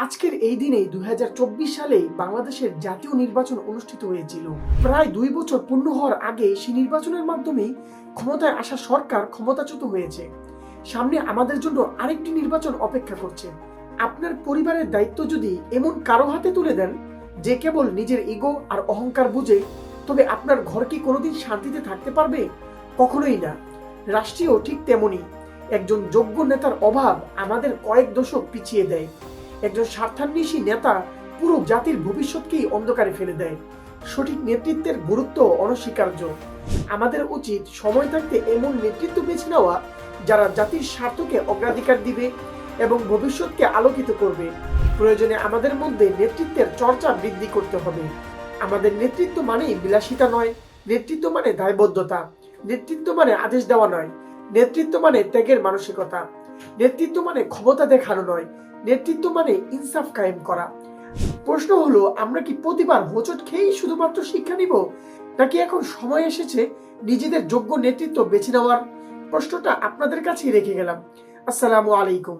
আজকের এই দিনেই 2024 সালে বাংলাদেশের জাতীয় নির্বাচন অনুষ্ঠিত হয়েছিল। প্রায় 2 বছর পূর্ণ হওয়ার আগে সেই নির্বাচনের মাধ্যমে ক্ষমতায় আসা সরকার ক্ষমতাচ্যুত হয়েছে। সামনে আমাদের জন্য আরেকটি নির্বাচন অপেক্ষা করছে। আপনার পরিবারের দায়িত্ব যদি এমন কারো হাতে তুলে দেন যে কেবল নিজের ইগো আর অহংকার বুঝে, তবে আপনার ঘর কি কোনোদিন শান্তিতে থাকতে পারবে? কখনোই না। রাষ্ট্রীয় ঠিক তেমনই, একজন যোগ্য নেতার অভাব আমাদের কয়েক দশক পিছিয়ে দেয়। একজন স্বার্থান্বেষী নেতা পুরো জাতির ভবিষ্যৎকেই অন্ধকারে ফেলে দেয়। সঠিক নেতৃত্বের গুরুত্ব অনস্বীকার্য। আমাদের উচিত সময় থাকতে এমন নেতৃত্ব বেছে নেওয়া যারা জাতির স্বার্থকে অগ্রাধিকার দিবে এবং ভবিষ্যৎকে আলোকিত করবে। প্রয়োজনে আমাদের মধ্যে নেতৃত্বের চর্চা বৃদ্ধি করতে হবে। আমাদের নেতৃত্ব মানেই বিলাসিতা নয়, নেতৃত্ব মানে দায়বদ্ধতা, নেতৃত্ব মানে আদেশ দেওয়া নয়, নেতৃত্ব মানে ত্যাগের মানসিকতা, নেতৃত্ব মানে ক্ষমতা দেখানো নয়, নেতৃত্ব মানে ইনসাফ কায়েম করা। প্রশ্ন হলো, আমরা কি প্রতিবার হোঁচট খেয়েই শুধুমাত্র শিক্ষা নিব, নাকি এখন সময় এসেছে নিজেদের যোগ্য নেতৃত্ব বেছে নেওয়ার? প্রশ্নটা আপনাদের কাছেই রেখে গেলাম। আসসালামু আলাইকুম।